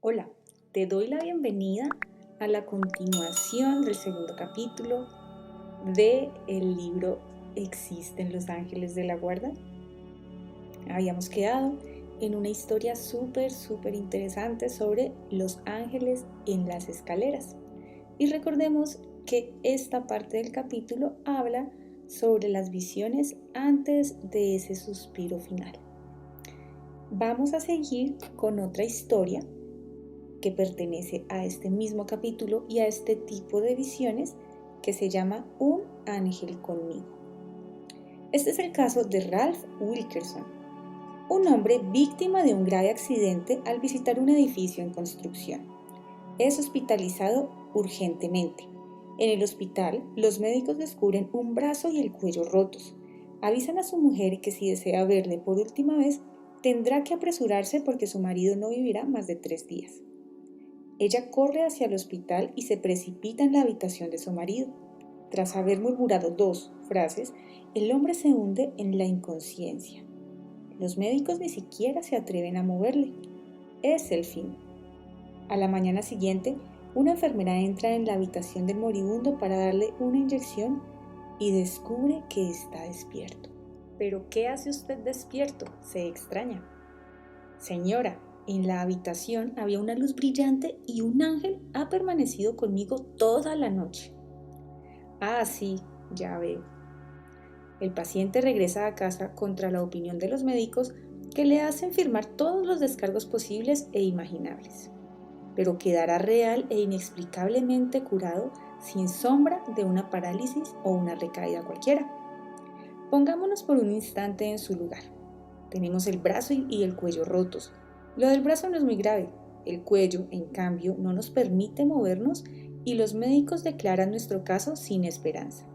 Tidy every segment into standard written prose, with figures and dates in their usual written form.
Hola, te doy la bienvenida a la continuación del segundo capítulo del libro ¿Existen los ángeles de la guarda? Habíamos quedado en una historia súper interesante sobre los ángeles en las escaleras. Y recordemos que esta parte del capítulo habla sobre las visiones antes de ese suspiro final. Vamos a seguir con otra historia que pertenece a este mismo capítulo y a este tipo de visiones que se llama Un ángel conmigo. Este es el caso de Ralph Wilkerson, un hombre víctima de un grave accidente al visitar un edificio en construcción. Es hospitalizado urgentemente. En el hospital, los médicos descubren un brazo y el cuello rotos. Avisan a su mujer que si desea verle por última vez, tendrá que apresurarse porque su marido no vivirá más de 3 días. Ella corre hacia el hospital y se precipita en la habitación de su marido. Tras haber murmurado 2 frases, el hombre se hunde en la inconsciencia. Los médicos ni siquiera se atreven a moverle. Es el fin. A la mañana siguiente, una enfermera entra en la habitación del moribundo para darle una inyección y descubre que está despierto. ¿Pero qué hace usted despierto?, se extraña. Señora, en la habitación había una luz brillante y un ángel ha permanecido conmigo toda la noche. Ah, sí, ya veo. El paciente regresa a casa contra la opinión de los médicos que le hacen firmar todos los descargos posibles e imaginables, pero quedará real e inexplicablemente curado sin sombra de una parálisis o una recaída cualquiera. Pongámonos por un instante en su lugar. Tenemos el brazo y el cuello rotos. Lo del brazo no es muy grave. El cuello, en cambio, no nos permite movernos y los médicos declaran nuestro caso sin esperanza.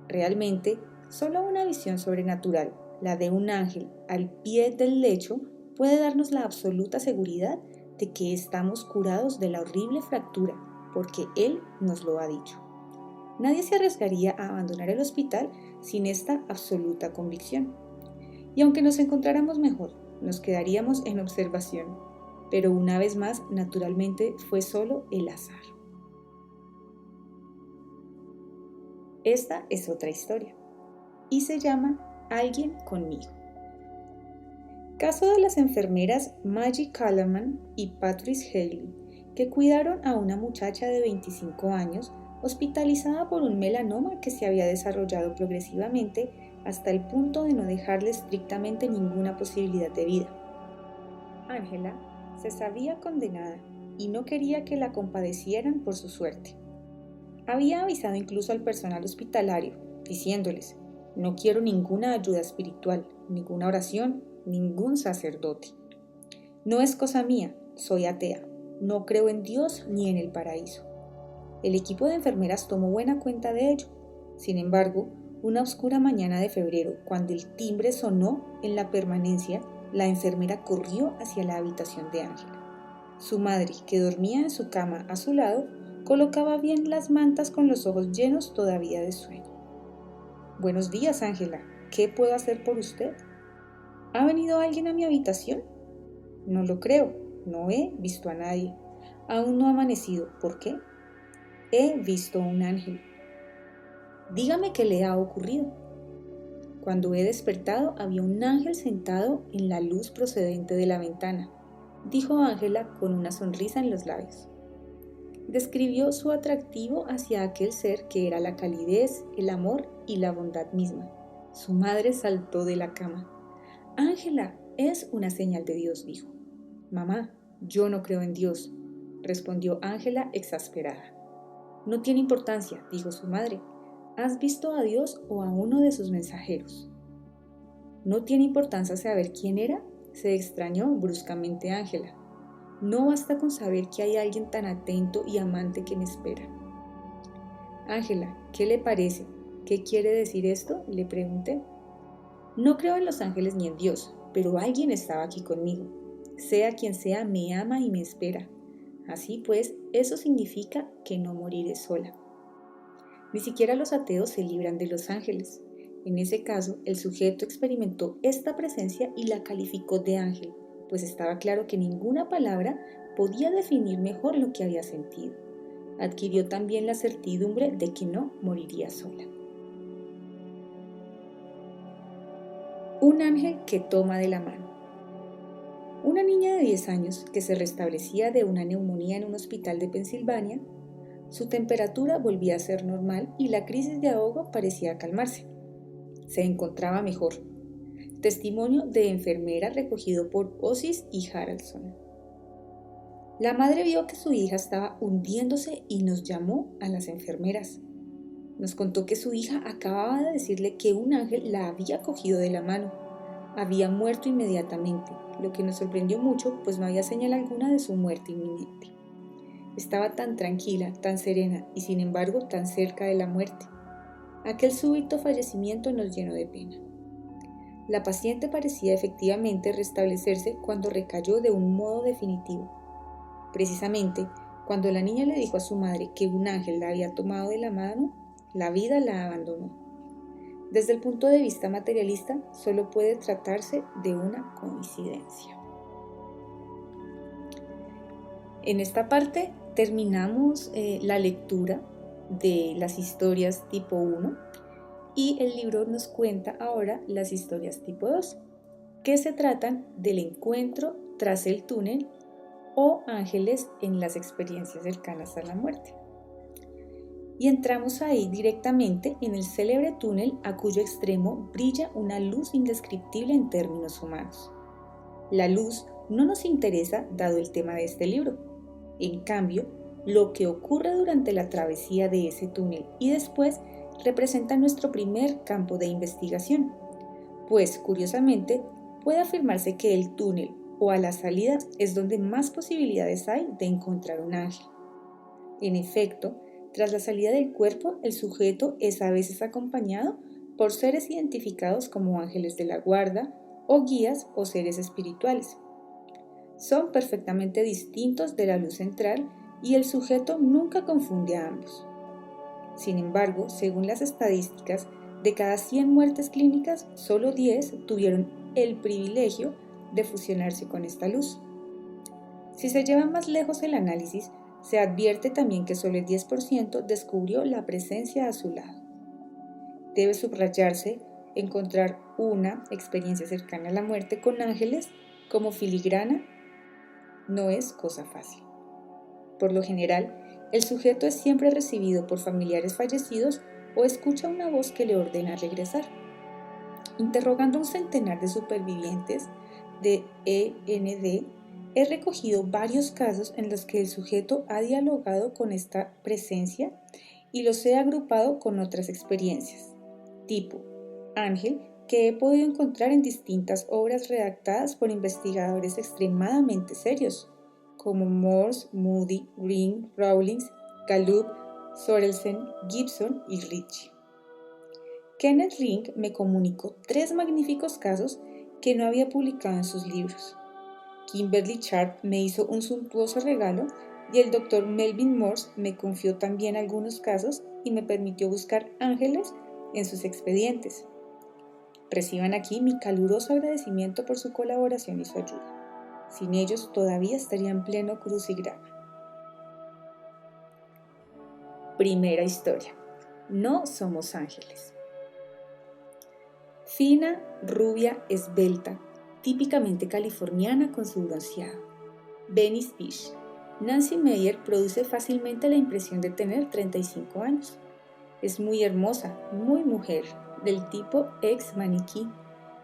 Realmente, solo una visión sobrenatural, la de un ángel al pie del lecho, puede darnos la absoluta seguridad de que estamos curados de la horrible fractura, porque Él nos lo ha dicho. Nadie se arriesgaría a abandonar el hospital sin esta absoluta convicción. Y aunque nos encontráramos mejor, nos quedaríamos en observación, pero una vez más, naturalmente, fue solo el azar. Esta es otra historia, y se llama Alguien conmigo. Caso de las enfermeras Maggie Callman y Patrice Haley, que cuidaron a una muchacha de 25 años hospitalizada por un melanoma que se había desarrollado progresivamente hasta el punto de no dejarle estrictamente ninguna posibilidad de vida. Ángela se sabía condenada y no quería que la compadecieran por su suerte. Había avisado incluso al personal hospitalario, diciéndoles: no quiero ninguna ayuda espiritual, ninguna oración, ningún sacerdote. No es cosa mía, soy atea, no creo en Dios ni en el paraíso. El equipo de enfermeras tomó buena cuenta de ello. Sin embargo, una oscura mañana de febrero, cuando el timbre sonó en la permanencia, la enfermera corrió hacia la habitación de Ángela. Su madre, que dormía en su cama a su lado, colocaba bien las mantas con los ojos llenos todavía de sueño. Buenos días, Ángela. ¿Qué puedo hacer por usted? ¿Ha venido alguien a mi habitación? No lo creo. No he visto a nadie. Aún no ha amanecido. ¿Por qué? He visto un ángel. Dígame qué le ha ocurrido. Cuando he despertado había un ángel sentado en la luz procedente de la ventana, dijo Ángela con una sonrisa en los labios. Describió su atractivo hacia aquel ser que era la calidez, el amor y la bondad misma. Su madre saltó de la cama. Ángela, es una señal de Dios, dijo. Mamá, yo no creo en Dios, respondió Ángela exasperada. No tiene importancia, dijo su madre. ¿Has visto a Dios o a uno de sus mensajeros? ¿No tiene importancia saber quién era?, se extrañó bruscamente Ángela. No basta con saber que hay alguien tan atento y amante que me espera. Ángela, ¿qué le parece? ¿Qué quiere decir esto?, le pregunté. No creo en los ángeles ni en Dios, pero alguien estaba aquí conmigo. Sea quien sea, me ama y me espera. Así pues, eso significa que no moriré sola. Ni siquiera los ateos se libran de los ángeles. En ese caso, el sujeto experimentó esta presencia y la calificó de ángel, pues estaba claro que ninguna palabra podía definir mejor lo que había sentido. Adquirió también la certidumbre de que no moriría sola. Un ángel que toma de la mano. Una niña de 10 años que se restablecía de una neumonía en un hospital de Pensilvania, su temperatura volvía a ser normal y la crisis de ahogo parecía calmarse. Se encontraba mejor. Testimonio de enfermera recogido por Osis y Haraldson. La madre vio que su hija estaba hundiéndose y nos llamó a las enfermeras. Nos contó que su hija acababa de decirle que un ángel la había cogido de la mano. Había muerto inmediatamente, lo que nos sorprendió mucho, pues no había señal alguna de su muerte inminente. Estaba tan tranquila, tan serena y sin embargo tan cerca de la muerte. Aquel súbito fallecimiento nos llenó de pena. La paciente parecía efectivamente restablecerse cuando recayó de un modo definitivo. Precisamente, cuando la niña le dijo a su madre que un ángel la había tomado de la mano, la vida la abandonó. Desde el punto de vista materialista, solo puede tratarse de una coincidencia. En esta parte terminamos la lectura de las historias tipo 1 y el libro nos cuenta ahora las historias tipo 2, que se tratan del encuentro tras el túnel o ángeles en las experiencias cercanas a la muerte. Y entramos ahí directamente en el célebre túnel a cuyo extremo brilla una luz indescriptible en términos humanos. La luz no nos interesa dado el tema de este libro. En cambio, lo que ocurre durante la travesía de ese túnel y después representa nuestro primer campo de investigación, pues curiosamente puede afirmarse que el túnel o a la salida es donde más posibilidades hay de encontrar un ángel. En efecto, tras la salida del cuerpo, el sujeto es a veces acompañado por seres identificados como ángeles de la guarda o guías o seres espirituales. Son perfectamente distintos de la luz central y el sujeto nunca confunde a ambos. Sin embargo, según las estadísticas, de cada 100 muertes clínicas, solo 10 tuvieron el privilegio de fusionarse con esta luz. Si se lleva más lejos el análisis, se advierte también que solo el 10% descubrió la presencia a su lado. Debe subrayarse encontrar una experiencia cercana a la muerte con ángeles como filigrana no es cosa fácil. Por lo general, el sujeto es siempre recibido por familiares fallecidos o escucha una voz que le ordena regresar. Interrogando a un centenar de supervivientes de END, he recogido varios casos en los que el sujeto ha dialogado con esta presencia y los he agrupado con otras experiencias, tipo ángel, que he podido encontrar en distintas obras redactadas por investigadores extremadamente serios, como Morse, Moody, Green, Rawlings, Gallup, Sorensen, Gibson y Ritchie. Kenneth Ring me comunicó 3 magníficos casos que no había publicado en sus libros. Kimberly Sharp me hizo un suntuoso regalo y el Dr. Melvin Morse me confió también algunos casos y me permitió buscar ángeles en sus expedientes. Reciban aquí mi caluroso agradecimiento por su colaboración y su ayuda. Sin ellos todavía estaría en pleno crucigrama. Primera historia. No somos ángeles. Fina, rubia, esbelta, típicamente californiana con su bronceado. Venice Beach. Nancy Meyer produce fácilmente la impresión de tener 35 años. Es muy hermosa, muy mujer, del tipo ex maniquí.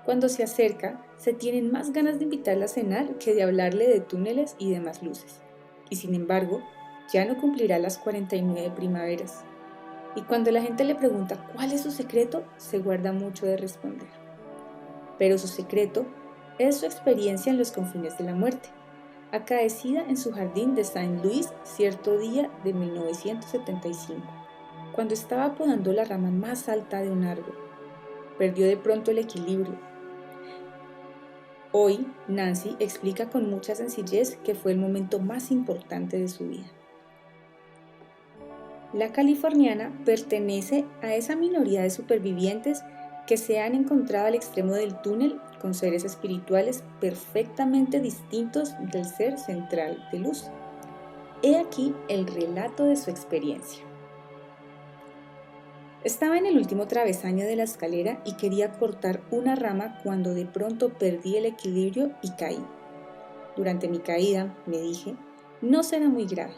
Cuando se acerca, se tienen más ganas de invitarla a cenar que de hablarle de túneles y demás luces. Y sin embargo, ya no cumplirá las 49 primaveras. Y cuando la gente le pregunta cuál es su secreto, se guarda mucho de responder. Pero su secreto es su experiencia en los confines de la muerte, acaecida en su jardín de St. Louis cierto día de 1975, cuando estaba podando la rama más alta de un árbol. Perdió de pronto el equilibrio. Hoy, Nancy explica con mucha sencillez que fue el momento más importante de su vida. La californiana pertenece a esa minoría de supervivientes que se han encontrado al extremo del túnel con seres espirituales perfectamente distintos del ser central de luz. He aquí el relato de su experiencia. Estaba en el último travesaño de la escalera y quería cortar una rama cuando de pronto perdí el equilibrio y caí. Durante mi caída, me dije, no será muy grave.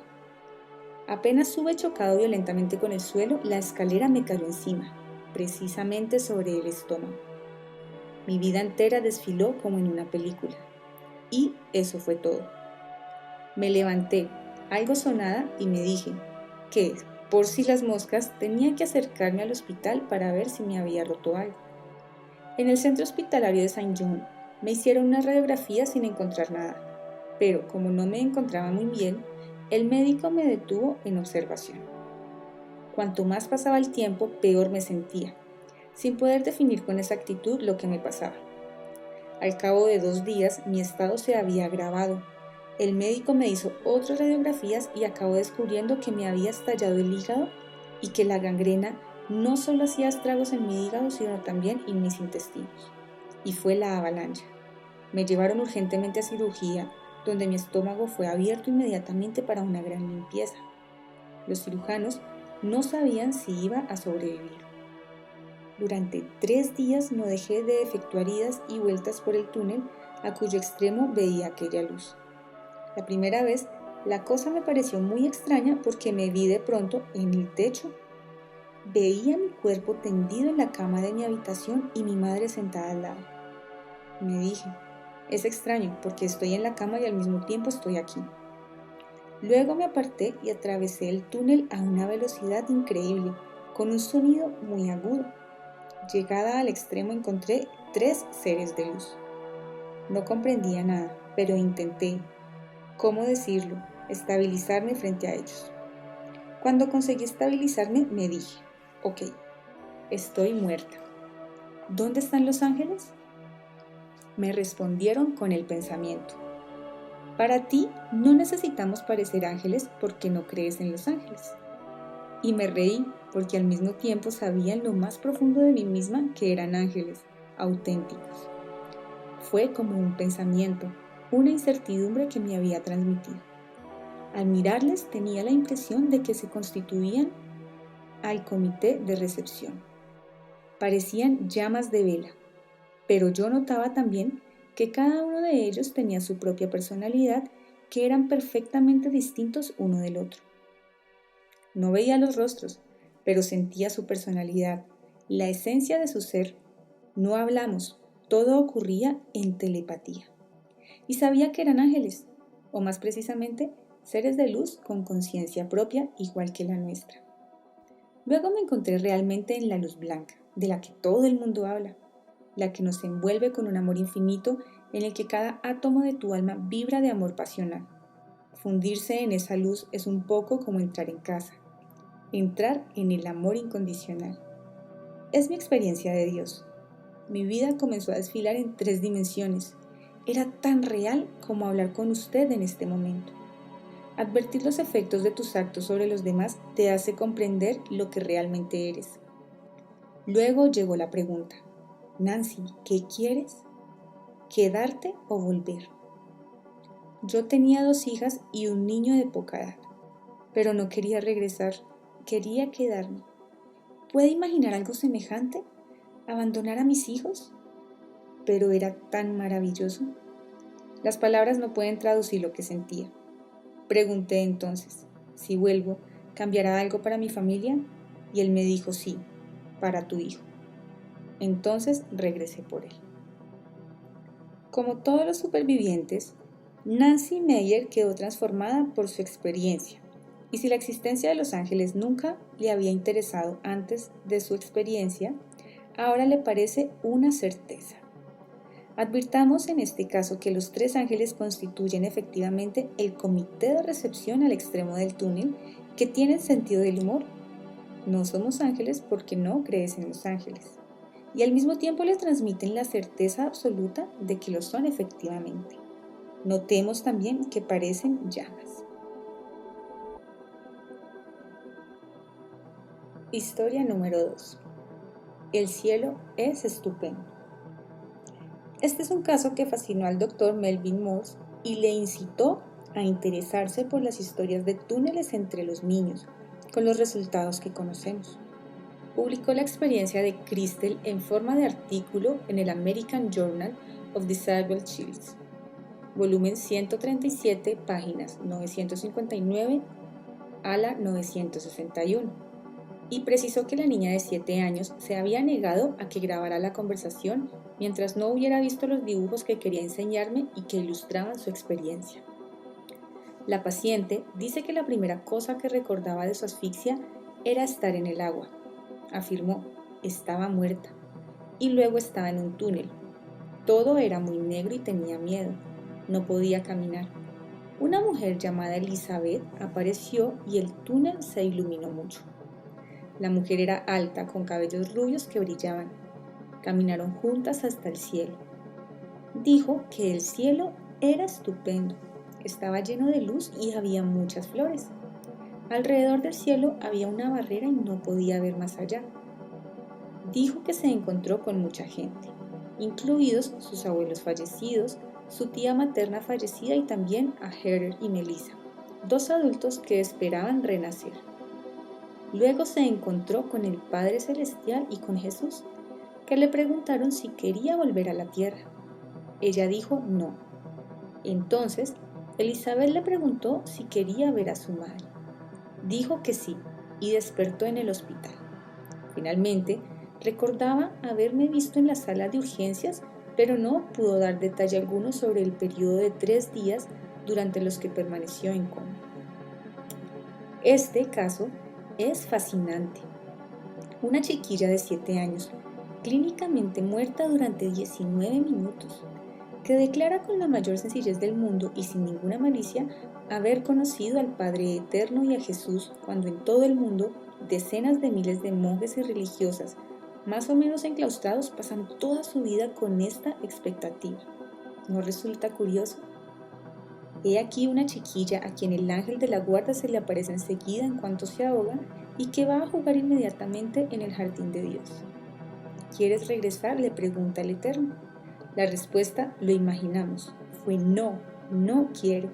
Apenas hube chocado violentamente con el suelo, la escalera me cayó encima, precisamente sobre el estómago. Mi vida entera desfiló como en una película. Y eso fue todo. Me levanté, algo sonada, y me dije que, por si las moscas, tenía que acercarme al hospital para ver si me había roto algo. En el centro hospitalario de Saint John me hicieron una radiografía sin encontrar nada, pero como no me encontraba muy bien, el médico me detuvo en observación. Cuanto más pasaba el tiempo, peor me sentía, sin poder definir con exactitud lo que me pasaba. Al cabo de 2 días, mi estado se había agravado. El médico me hizo otras radiografías y acabó descubriendo que me había estallado el hígado y que la gangrena no solo hacía estragos en mi hígado, sino también en mis intestinos. Y fue la avalancha. Me llevaron urgentemente a cirugía, donde mi estómago fue abierto inmediatamente para una gran limpieza. Los cirujanos no sabían si iba a sobrevivir. Durante 3 días no dejé de efectuar idas y vueltas por el túnel a cuyo extremo veía aquella luz. La primera vez, la cosa me pareció muy extraña porque me vi de pronto en el techo. Veía mi cuerpo tendido en la cama de mi habitación y mi madre sentada al lado. Me dije, es extraño porque estoy en la cama y al mismo tiempo estoy aquí. Luego me aparté y atravesé el túnel a una velocidad increíble, con un sonido muy agudo. Llegada al extremo encontré 3 seres de luz. No comprendía nada, pero intenté, ¿cómo decirlo?, estabilizarme frente a ellos. Cuando conseguí estabilizarme, me dije, ok, estoy muerta. ¿Dónde están los ángeles? Me respondieron con el pensamiento. Para ti, no necesitamos parecer ángeles porque no crees en los ángeles. Y me reí porque al mismo tiempo sabía en lo más profundo de mí misma que eran ángeles, auténticos. Fue como un pensamiento, una incertidumbre que me había transmitido. Al mirarles tenía la impresión de que se constituían al comité de recepción. Parecían llamas de vela, pero yo notaba también que cada uno de ellos tenía su propia personalidad, que eran perfectamente distintos uno del otro. No veía los rostros, pero sentía su personalidad, la esencia de su ser. No hablamos, todo ocurría en telepatía. Y sabía que eran ángeles, o más precisamente, seres de luz con conciencia propia igual que la nuestra. Luego me encontré realmente en la luz blanca, de la que todo el mundo habla, la que nos envuelve con un amor infinito en el que cada átomo de tu alma vibra de amor pasional. Fundirse en esa luz es un poco como entrar en casa, entrar en el amor incondicional. Es mi experiencia de Dios. Mi vida comenzó a desfilar en 3 dimensiones. Era tan real como hablar con usted en este momento. Advertir los efectos de tus actos sobre los demás te hace comprender lo que realmente eres. Luego llegó la pregunta, Nancy, ¿qué quieres? ¿Quedarte o volver? Yo tenía 2 hijas y un niño de poca edad, pero no quería regresar, quería quedarme. ¿Puede imaginar algo semejante? ¿Abandonar a mis hijos? Pero era tan maravilloso. Las palabras no pueden traducir lo que sentía. Pregunté entonces, si vuelvo, ¿cambiará algo para mi familia? Y él me dijo, sí, para tu hijo. Entonces regresé por él. Como todos los supervivientes, Nancy Meyer quedó transformada por su experiencia. Y si la existencia de los ángeles nunca le había interesado antes de su experiencia, ahora le parece una certeza. Advirtamos en este caso que los 3 ángeles constituyen efectivamente el comité de recepción al extremo del túnel, que tienen sentido del humor. No somos ángeles porque no crees en los ángeles. Y al mismo tiempo les transmiten la certeza absoluta de que lo son efectivamente. Notemos también que parecen llamas. Historia número 2. El cielo es estupendo. Este es un caso que fascinó al doctor Melvin Morse y le incitó a interesarse por las historias de túneles entre los niños, con los resultados que conocemos. Publicó la experiencia de Crystal en forma de artículo en el American Journal of Disabled Children, volumen 137, páginas 959 a la 961, y precisó que la niña de 7 años se había negado a que grabara la conversación mientras no hubiera visto los dibujos que quería enseñarme y que ilustraban su experiencia. La paciente dice que la primera cosa que recordaba de su asfixia era estar en el agua. Afirmó, estaba muerta, y luego estaba en un túnel. Todo era muy negro y tenía miedo. No podía caminar. Una mujer llamada Elizabeth apareció y el túnel se iluminó mucho. La mujer era alta, con cabellos rubios que brillaban. Caminaron juntas hasta el cielo. Dijo que el cielo era estupendo. Estaba lleno de luz y había muchas flores. Alrededor del cielo había una barrera y no podía ver más allá. Dijo que se encontró con mucha gente, incluidos sus abuelos fallecidos, su tía materna fallecida y también a Heather y Melissa, 2 adultos que esperaban renacer. Luego se encontró con el Padre Celestial y con Jesús, que le preguntaron si quería volver a la tierra. Ella dijo no. Entonces, Elizabeth le preguntó si quería ver a su madre. Dijo que sí y despertó en el hospital. Finalmente, recordaba haberme visto en la sala de urgencias, pero no pudo dar detalle alguno sobre el periodo de 3 días durante los que permaneció en coma. Este caso es fascinante. Una chiquilla de 7 años, clínicamente muerta durante 19 minutos, que declara con la mayor sencillez del mundo y sin ninguna malicia haber conocido al Padre Eterno y a Jesús cuando en todo el mundo decenas de miles de monjes y religiosas, más o menos enclaustrados, pasan toda su vida con esta expectativa. ¿No resulta curioso? He aquí una chiquilla a quien el ángel de la guarda se le aparece enseguida en cuanto se ahoga y que va a jugar inmediatamente en el jardín de Dios. ¿Quieres regresar?, le pregunta el Eterno. La respuesta, lo imaginamos, fue no, no quiero.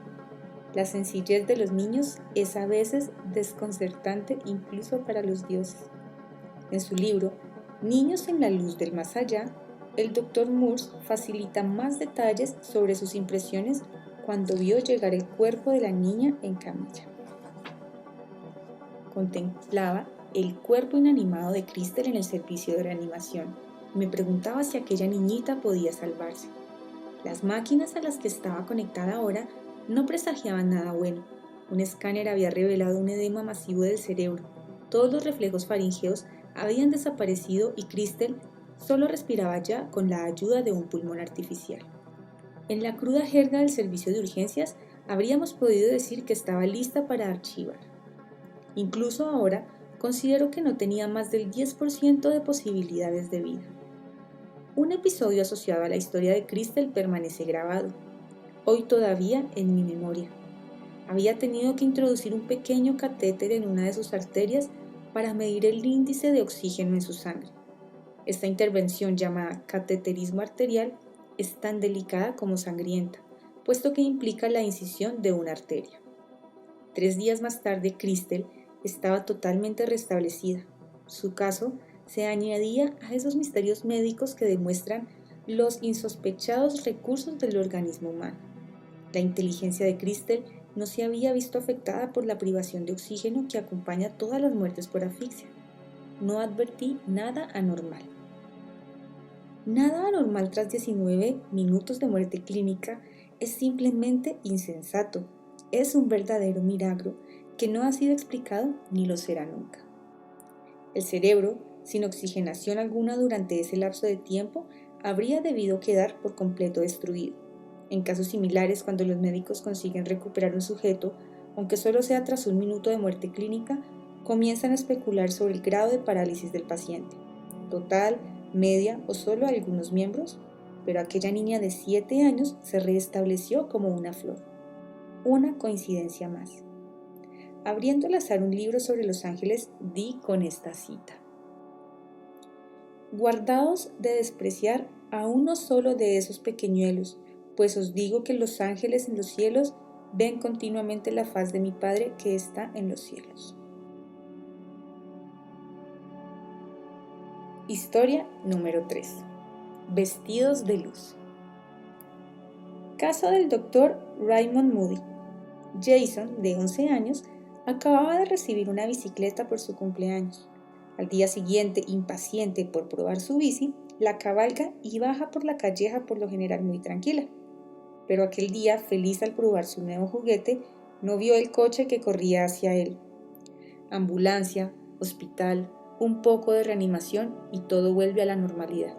La sencillez de los niños es a veces desconcertante incluso para los dioses. En su libro, Niños en la luz del más allá, el Dr. Morse facilita más detalles sobre sus impresiones cuando vio llegar el cuerpo de la niña en camilla. Contemplaba el cuerpo inanimado de Crystal en el servicio de reanimación. Me preguntaba si aquella niñita podía salvarse. Las máquinas a las que estaba conectada ahora no presagiaban nada bueno. Un escáner había revelado un edema masivo del cerebro. Todos los reflejos faríngeos habían desaparecido y Crystal solo respiraba ya con la ayuda de un pulmón artificial. En la cruda jerga del servicio de urgencias, habríamos podido decir que estaba lista para archivar. Incluso ahora, considero que no tenía más del 10% de posibilidades de vida. Un episodio asociado a la historia de Crystal permanece grabado, hoy todavía en mi memoria. Había tenido que introducir un pequeño catéter en una de sus arterias para medir el índice de oxígeno en su sangre. Esta intervención, llamada cateterismo arterial, es tan delicada como sangrienta, puesto que implica la incisión de una arteria. 3 días más tarde, Crystal estaba totalmente restablecida. Su caso se añadía a esos misterios médicos que demuestran los insospechados recursos del organismo humano. La inteligencia de Crystal no se había visto afectada por la privación de oxígeno que acompaña todas las muertes por asfixia. No advertí nada anormal. Nada anormal tras 19 minutos de muerte clínica es simplemente insensato. Es un verdadero milagro que no ha sido explicado ni lo será nunca. El cerebro, sin oxigenación alguna durante ese lapso de tiempo, habría debido quedar por completo destruido. En casos similares, cuando los médicos consiguen recuperar un sujeto, aunque solo sea tras 1 minuto de muerte clínica, comienzan a especular sobre el grado de parálisis del paciente, total, media o solo algunos miembros, pero aquella niña de 7 años se restableció como una flor. Una coincidencia más. Abriendo al azar un libro sobre los ángeles, di con esta cita: guardaos de despreciar a uno solo de esos pequeñuelos, pues os digo que los ángeles en los cielos ven continuamente la faz de mi Padre que está en los cielos. Historia número 3. Vestidos de luz. Caso del Dr. Raymond Moody. Jason, de 11 años, acababa de recibir una bicicleta por su cumpleaños. Al día siguiente, impaciente por probar su bici, la cabalga y baja por la calleja por lo general muy tranquila. Pero aquel día, feliz al probar su nuevo juguete, no vio el coche que corría hacia él. Ambulancia, hospital, un poco de reanimación y todo vuelve a la normalidad.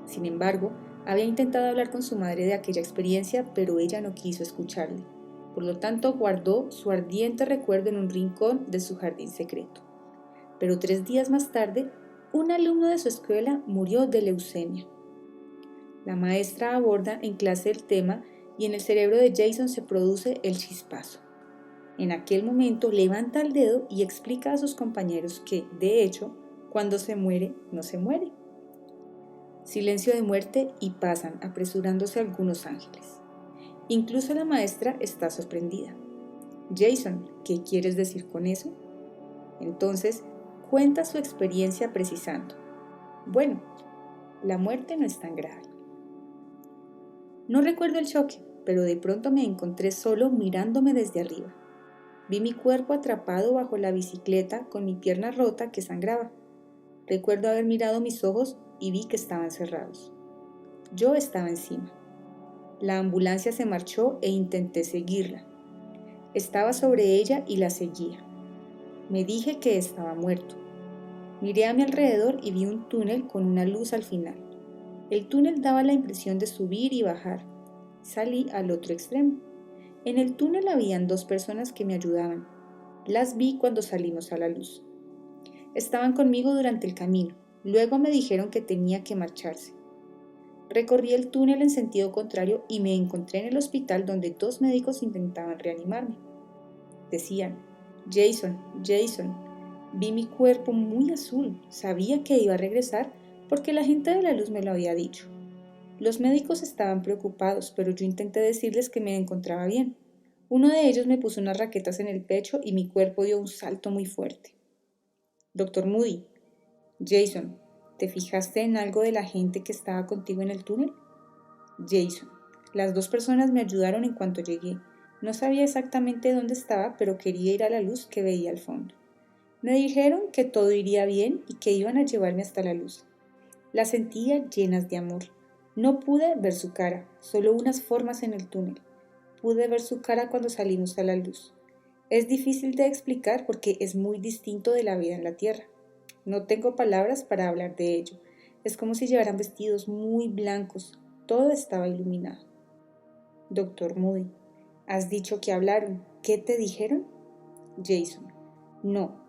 Sin embargo, había intentado hablar con su madre de aquella experiencia, pero ella no quiso escucharle. Por lo tanto, guardó su ardiente recuerdo en un rincón de su jardín secreto. Pero 3 días más tarde, un alumno de su escuela murió de leucemia. La maestra aborda en clase el tema y en el cerebro de Jason se produce el chispazo. En aquel momento levanta el dedo y explica a sus compañeros que, de hecho, cuando se muere, no se muere. Silencio de muerte y pasan apresurándose algunos ángeles. Incluso la maestra está sorprendida. Jason, ¿qué quieres decir con eso? Entonces, cuenta su experiencia precisando. Bueno, la muerte no es tan grave. No recuerdo el choque, pero de pronto me encontré solo mirándome desde arriba. Vi mi cuerpo atrapado bajo la bicicleta con mi pierna rota que sangraba. Recuerdo haber mirado mis ojos y vi que estaban cerrados. Yo estaba encima. La ambulancia se marchó e intenté seguirla. Estaba sobre ella y la seguía. Me dije que estaba muerto. Miré a mi alrededor y vi un túnel con una luz al final. El túnel daba la impresión de subir y bajar. Salí al otro extremo. En el túnel habían 2 personas que me ayudaban. Las vi cuando salimos a la luz. Estaban conmigo durante el camino. Luego me dijeron que tenía que marcharse. Recorrí el túnel en sentido contrario y me encontré en el hospital donde 2 médicos intentaban reanimarme. Decían, Jason, Jason. Vi mi cuerpo muy azul. Sabía que iba a regresar porque la gente de la luz me lo había dicho. Los médicos estaban preocupados, pero yo intenté decirles que me encontraba bien. Uno de ellos me puso unas raquetas en el pecho y mi cuerpo dio un salto muy fuerte. Dr. Moody, Jason, ¿te fijaste en algo de la gente que estaba contigo en el túnel? Jason, las 2 personas me ayudaron en cuanto llegué. No sabía exactamente dónde estaba, pero quería ir a la luz que veía al fondo. Me dijeron que todo iría bien y que iban a llevarme hasta la luz. Las sentía llenas de amor. No pude ver su cara, solo unas formas en el túnel. Pude ver su cara cuando salimos a la luz. Es difícil de explicar porque es muy distinto de la vida en la tierra. No tengo palabras para hablar de ello. Es como si llevaran vestidos muy blancos. Todo estaba iluminado. Dr. Moody, has dicho que hablaron. ¿Qué te dijeron? Jason, no.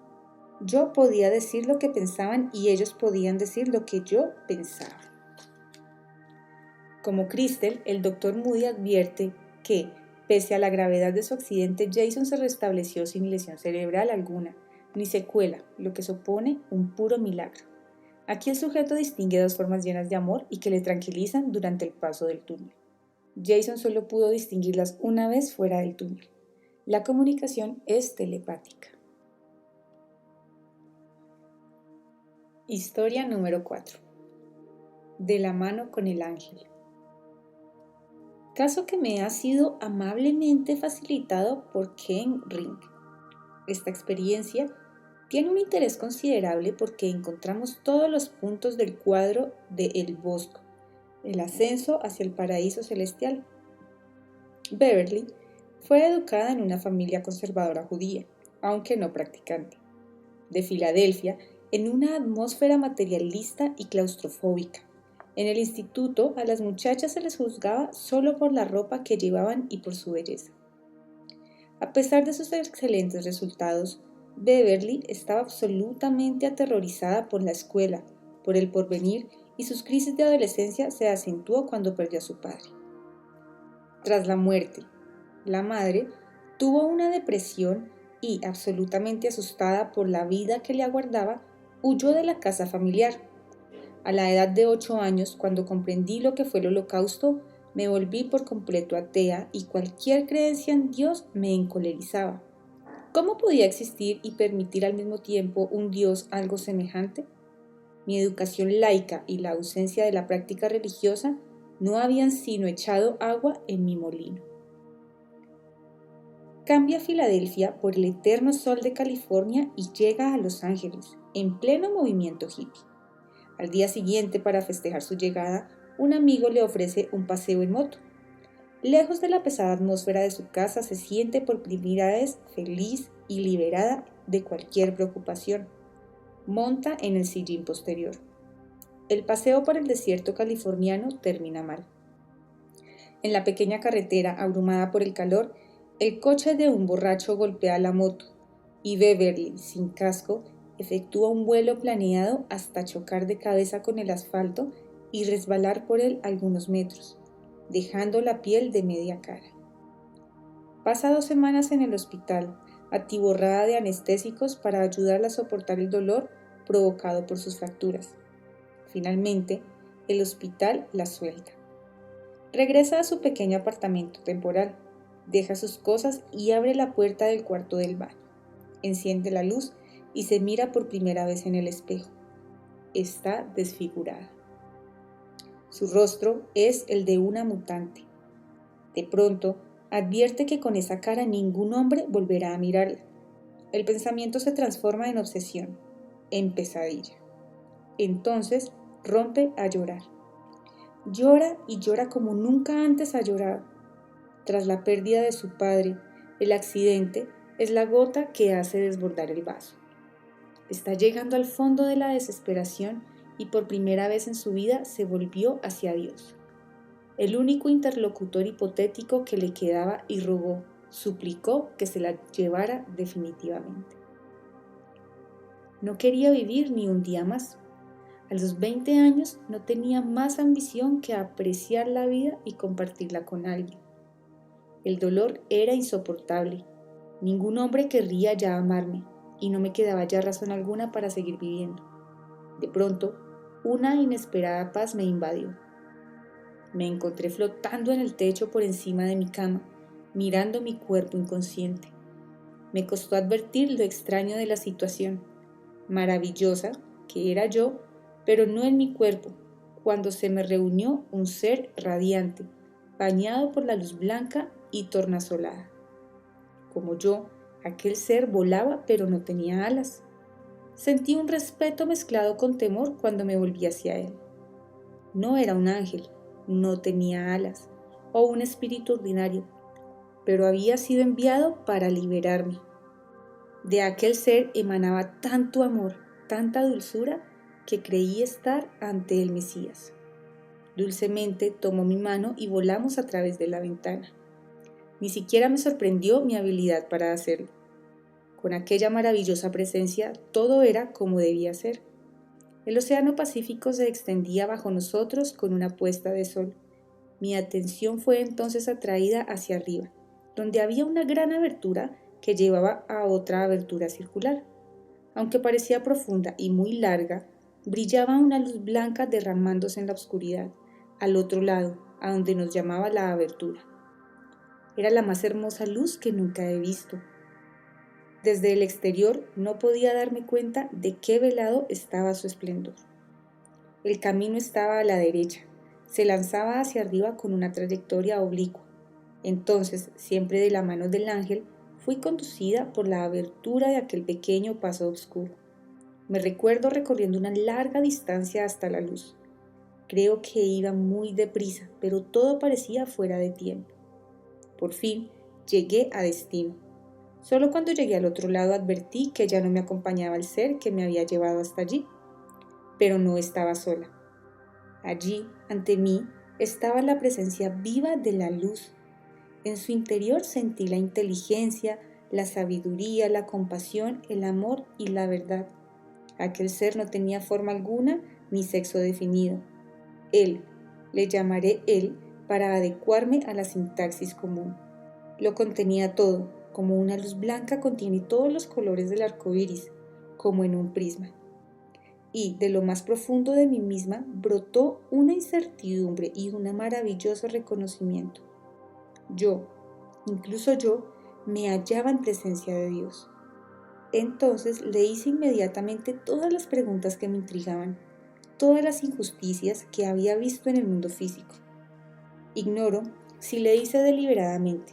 Yo podía decir lo que pensaban y ellos podían decir lo que yo pensaba. Como Crystal, el Dr. Moody advierte que, pese a la gravedad de su accidente, Jason se restableció sin lesión cerebral alguna, ni secuela, lo que supone un puro milagro. Aquí el sujeto distingue 2 formas llenas de amor y que le tranquilizan durante el paso del túnel. Jason solo pudo distinguirlas una vez fuera del túnel. La comunicación es telepática. Historia número 4. De la mano con el ángel. Caso que me ha sido amablemente facilitado por Ken Ring. Esta experiencia tiene un interés considerable porque encontramos todos los puntos del cuadro de El Bosco, el ascenso hacia el paraíso celestial. Beverly fue educada en una familia conservadora judía, aunque no practicante. De Filadelfia, en una atmósfera materialista y claustrofóbica. En el instituto, a las muchachas se les juzgaba solo por la ropa que llevaban y por su belleza. A pesar de sus excelentes resultados, Beverly estaba absolutamente aterrorizada por la escuela, por el porvenir, y sus crisis de adolescencia se acentuó cuando perdió a su padre. Tras la muerte, la madre tuvo una depresión y, absolutamente asustada por la vida que le aguardaba, huyó de la casa familiar. A la edad de 8 años, cuando comprendí lo que fue el Holocausto, me volví por completo atea y cualquier creencia en Dios me encolerizaba. ¿Cómo podía existir y permitir al mismo tiempo un Dios algo semejante? Mi educación laica y la ausencia de la práctica religiosa no habían sino echado agua en mi molino. Cambia Filadelfia por el eterno sol de California y llega a Los Ángeles, en pleno movimiento hippie. Al día siguiente, para festejar su llegada, un amigo le ofrece un paseo en moto. Lejos de la pesada atmósfera de su casa, se siente por primera vez feliz y liberada de cualquier preocupación. Monta en el sillín posterior. El paseo por el desierto californiano termina mal. En la pequeña carretera, abrumada por el calor, el coche de un borracho golpea la moto y Beverly, sin casco, efectúa un vuelo planeado hasta chocar de cabeza con el asfalto y resbalar por él algunos metros, dejando la piel de media cara. Pasa 2 semanas en el hospital, atiborrada de anestésicos para ayudarla a soportar el dolor provocado por sus fracturas. Finalmente, el hospital la suelta. Regresa a su pequeño apartamento temporal, deja sus cosas y abre la puerta del cuarto del baño. Enciende la luz y se mira por primera vez en el espejo. Está desfigurada. Su rostro es el de una mutante. De pronto, advierte que con esa cara ningún hombre volverá a mirarla. El pensamiento se transforma en obsesión, en pesadilla. Entonces rompe a llorar. Llora y llora como nunca antes ha llorado. Tras la pérdida de su padre, el accidente es la gota que hace desbordar el vaso. Está llegando al fondo de la desesperación y por primera vez en su vida se volvió hacia Dios, el único interlocutor hipotético que le quedaba, y rogó, suplicó que se la llevara definitivamente. No quería vivir ni un día más. A los 20 años no tenía más ambición que apreciar la vida y compartirla con alguien. El dolor era insoportable. Ningún hombre querría ya amarme y no me quedaba ya razón alguna para seguir viviendo. De pronto, una inesperada paz me invadió. Me encontré flotando en el techo por encima de mi cama, mirando mi cuerpo inconsciente. Me costó advertir lo extraño de la situación, maravillosa que era yo, pero no en mi cuerpo, cuando se me reunió un ser radiante, bañado por la luz blanca y tornasolada. Como yo, aquel ser volaba pero no tenía alas. Sentí un respeto mezclado con temor cuando me volví hacia él. No era un ángel, no tenía alas, o un espíritu ordinario, pero había sido enviado para liberarme. De aquel ser emanaba tanto amor, tanta dulzura, que creí estar ante el Mesías. Dulcemente tomó mi mano y volamos a través de la ventana. Ni siquiera me sorprendió mi habilidad para hacerlo. Con aquella maravillosa presencia, todo era como debía ser. El océano Pacífico se extendía bajo nosotros con una puesta de sol. Mi atención fue entonces atraída hacia arriba, donde había una gran abertura que llevaba a otra abertura circular. Aunque parecía profunda y muy larga, brillaba una luz blanca derramándose en la oscuridad, al otro lado, a donde nos llamaba la abertura. Era la más hermosa luz que nunca he visto. Desde el exterior no podía darme cuenta de qué velado estaba su esplendor. El camino estaba a la derecha, se lanzaba hacia arriba con una trayectoria oblicua. Entonces, siempre de la mano del ángel, fui conducida por la abertura de aquel pequeño paso oscuro. Me recuerdo recorriendo una larga distancia hasta la luz. Creo que iba muy deprisa, pero todo parecía fuera de tiempo. Por fin, llegué a destino. Solo cuando llegué al otro lado advertí que ya no me acompañaba el ser que me había llevado hasta allí. Pero no estaba sola. Allí, ante mí, estaba la presencia viva de la luz. En su interior sentí la inteligencia, la sabiduría, la compasión, el amor y la verdad. Aquel ser no tenía forma alguna ni sexo definido. Él, le llamaré él para adecuarme a la sintaxis común. Lo contenía todo, como una luz blanca contiene todos los colores del arco iris, como en un prisma. y de lo más profundo de mí misma brotó una incertidumbre y un maravilloso reconocimiento. Yo, incluso yo, me hallaba en presencia de Dios. Entonces le hice inmediatamente todas las preguntas que me intrigaban, todas las injusticias que había visto en el mundo físico. Ignoro si le hice deliberadamente,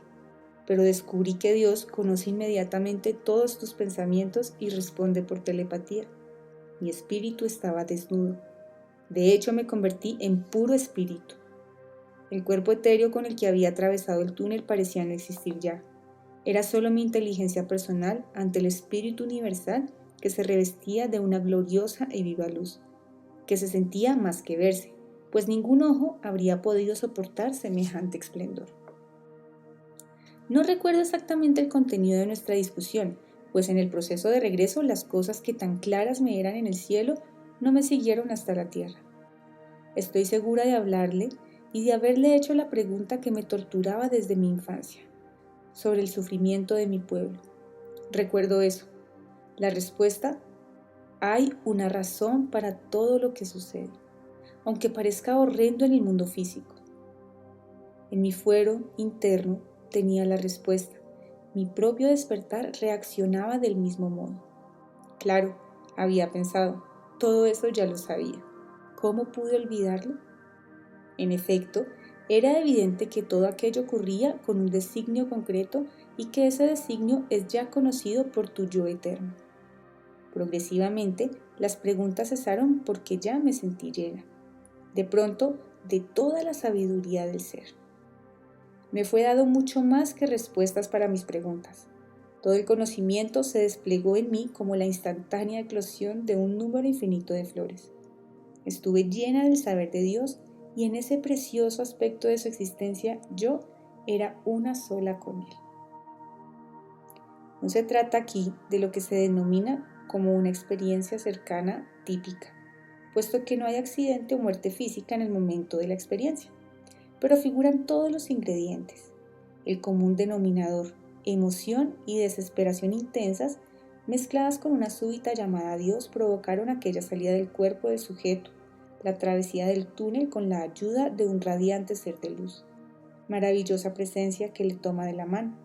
pero descubrí que Dios conoce inmediatamente todos tus pensamientos y responde por telepatía. Mi espíritu estaba desnudo. De hecho, me convertí en puro espíritu. El cuerpo etéreo con el que había atravesado el túnel parecía no existir ya. Era solo mi inteligencia personal ante el espíritu universal que se revestía de una gloriosa y viva luz, que se sentía más que verse, pues ningún ojo habría podido soportar semejante esplendor. No recuerdo exactamente el contenido de nuestra discusión, pues en el proceso de regreso las cosas que tan claras me eran en el cielo no me siguieron hasta la tierra. Estoy segura de hablarle y de haberle hecho la pregunta que me torturaba desde mi infancia, sobre el sufrimiento de mi pueblo. Recuerdo eso. La respuesta: hay una razón para todo lo que sucede, aunque parezca horrendo en el mundo físico. En mi fuero interno tenía la respuesta. Mi propio despertar reaccionaba del mismo modo. Claro, había pensado, todo eso ya lo sabía. ¿Cómo pude olvidarlo? En efecto, era evidente que todo aquello ocurría con un designio concreto y que ese designio es ya conocido por tu yo eterno. Progresivamente, las preguntas cesaron porque ya me sentí llena, de pronto, de toda la sabiduría del ser. Me fue dado mucho más que respuestas para mis preguntas. Todo el conocimiento se desplegó en mí como la instantánea eclosión de un número infinito de flores. Estuve llena del saber de Dios y en ese precioso aspecto de su existencia yo era una sola con Él. No se trata aquí de lo que se denomina como una experiencia cercana típica, puesto que no hay accidente o muerte física en el momento de la experiencia, pero figuran todos los ingredientes. El común denominador, emoción y desesperación intensas, mezcladas con una súbita llamada a Dios, provocaron aquella salida del cuerpo del sujeto, la travesía del túnel con la ayuda de un radiante ser de luz, maravillosa presencia que le toma de la mano.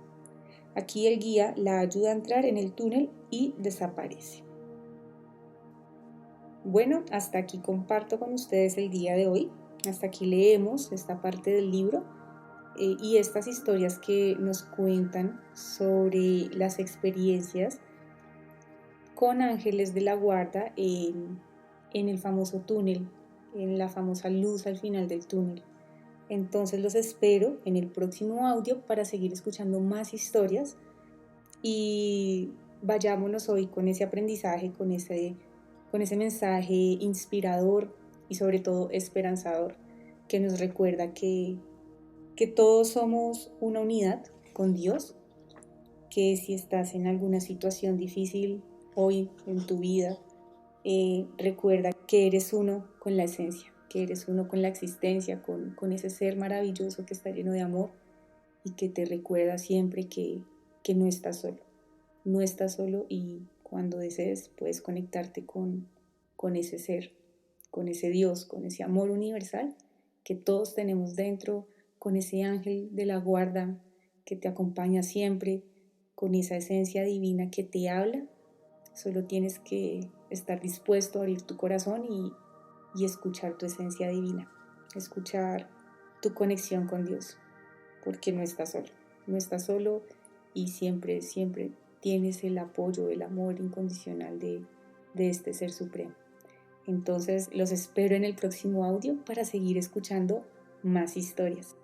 Aquí el guía la ayuda a entrar en el túnel y desaparece. Bueno, hasta aquí comparto con ustedes el día de hoy. Hasta aquí leemos esta parte del libro y estas historias que nos cuentan sobre las experiencias con ángeles de la guarda en el famoso túnel, en la famosa luz al final del túnel. Entonces los espero en el próximo audio para seguir escuchando más historias y vayámonos hoy con ese aprendizaje, con ese mensaje inspirador y sobre todo esperanzador que nos recuerda que todos somos una unidad con Dios, que si estás en alguna situación difícil hoy en tu vida, recuerda que eres uno con la esencia, que eres uno con la existencia, con ese ser maravilloso que está lleno de amor y que te recuerda siempre que no estás solo. No estás solo y cuando desees puedes conectarte con ese ser, con ese Dios, con ese amor universal que todos tenemos dentro, con ese ángel de la guarda que te acompaña siempre, con esa esencia divina que te habla. Solo tienes que estar dispuesto a abrir tu corazón y escuchar tu esencia divina, escuchar tu conexión con Dios, porque no estás solo y siempre, siempre tienes el apoyo, el amor incondicional de este ser supremo. Entonces los espero en el próximo audio para seguir escuchando más historias.